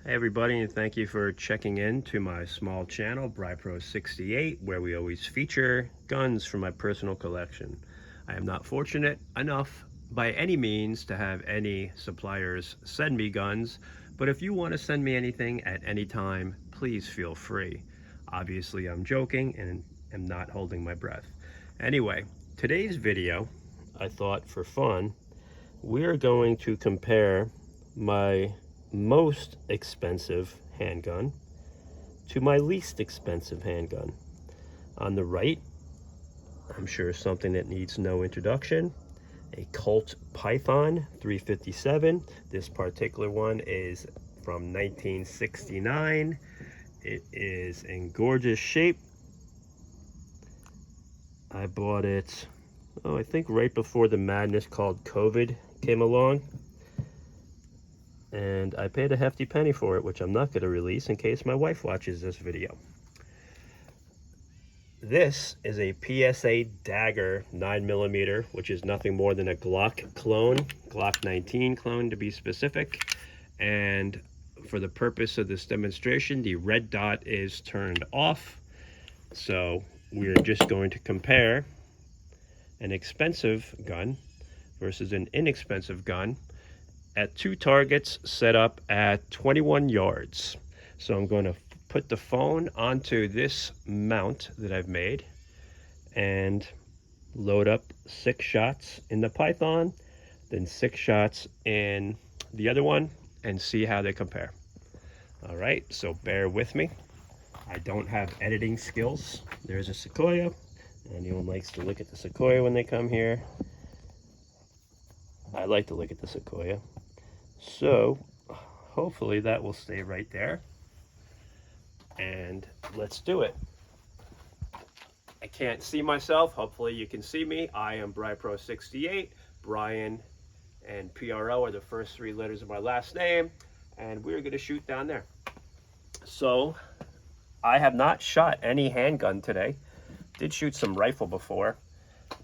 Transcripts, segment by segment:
Hey everybody, and thank you for checking in to my small channel, BryPro68, where we always feature guns from my personal collection. I am not fortunate enough by any means to have any suppliers send me guns, but if you want to send me anything at any time, please feel free. Obviously, I'm joking and am not holding my breath. Anyway, today's video, I thought for fun, we're going to compare my most expensive handgun to my least expensive handgun. On the right, I'm sure something that needs no introduction, a Colt Python 357. This particular one is from 1969. It is in gorgeous shape. I bought it, I think right before the madness called COVID came along. And I paid a hefty penny for it, which I'm not going to release in case my wife watches this video. This is a PSA Dagger 9mm, which is nothing more than a Glock clone, Glock 19 clone to be specific. And for the purpose of this demonstration, the red dot is turned off. So we're just going to compare an expensive gun versus an inexpensive gun at two targets set up at 21 yards. So I'm going to put the phone onto this mount that I've made and load up 6 shots in the Python, then 6 shots in the other one, and see how they compare. All right, so bear with me. I don't have editing skills. There's a Sequoia. Anyone likes to look at the Sequoia when they come here? I like to look at the Sequoia. So hopefully that will stay right there. And let's do it. I can't see myself. Hopefully you can see me. I am BryPro68. Brian and PRO are the first 3 letters of my last name. And we're going to shoot down there. So I have not shot any handgun today. Did shoot some rifle before.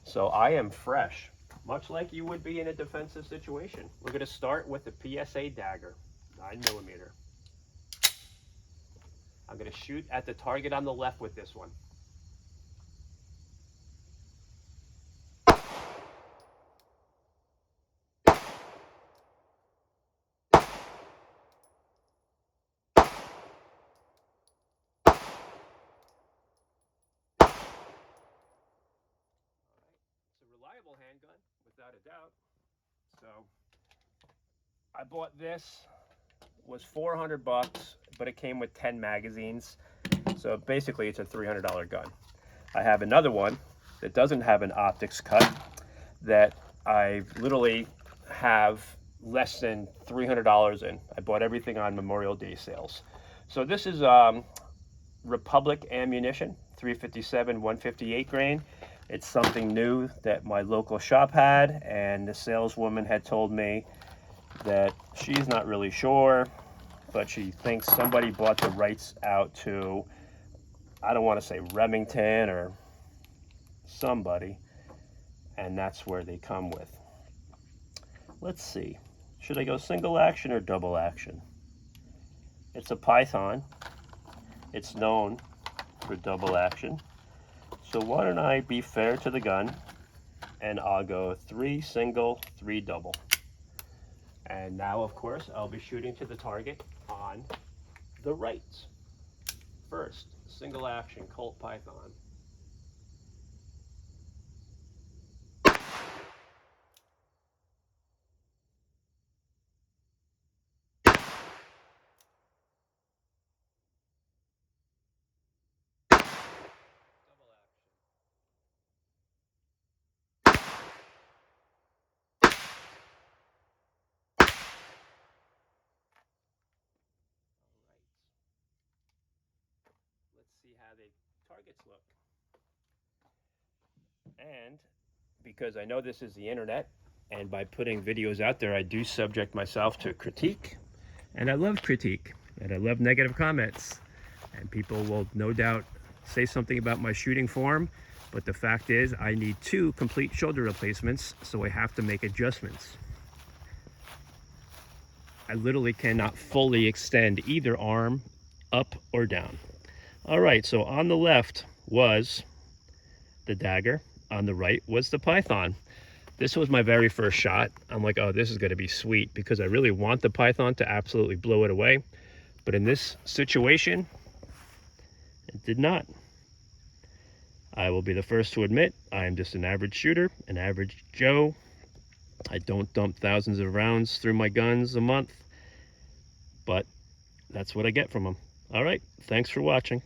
So I am fresh, much like you would be in a defensive situation. We're going to start with the PSA Dagger, 9mm. I'm going to shoot at the target on the left with this one. It's a reliable handgun, without a doubt. So I bought this, was 400 bucks, but it came with 10 magazines. So basically it's a $300 gun. I have another one that doesn't have an optics cut that I literally have less than $300 in. I bought everything on Memorial Day sales. So this is Republic ammunition, 357, 158 grain. It's something new that my local shop had, and the saleswoman had told me that she's not really sure, but she thinks somebody bought the rights out to, I don't want to say Remington or somebody, and that's where they come with. Let's see, should I go single action or double action? It's a Python. It's known for double action. So why don't I be fair to the gun, and I'll go 3 single, 3 double. And now, of course, I'll be shooting to the target on the right. First, single action Colt Python. Double action. All right. Let's see how the targets look. And because I know this is the internet, and by putting videos out there, I do subject myself to critique. And I love critique, and I love negative comments. And people will no doubt say something about my shooting form, but the fact is I need 2 complete shoulder replacements, so I have to make adjustments. I literally cannot fully extend either arm up or down. All right, so on the left was the Dagger. On the right was the Python. This was my very first shot. I'm like, oh, this is gonna be sweet because I really want the Python to absolutely blow it away. But in this situation, it did not. I will be the first to admit I am just an average shooter, an average Joe. I don't dump thousands of rounds through my guns a month, but that's what I get from them. All right, thanks for watching.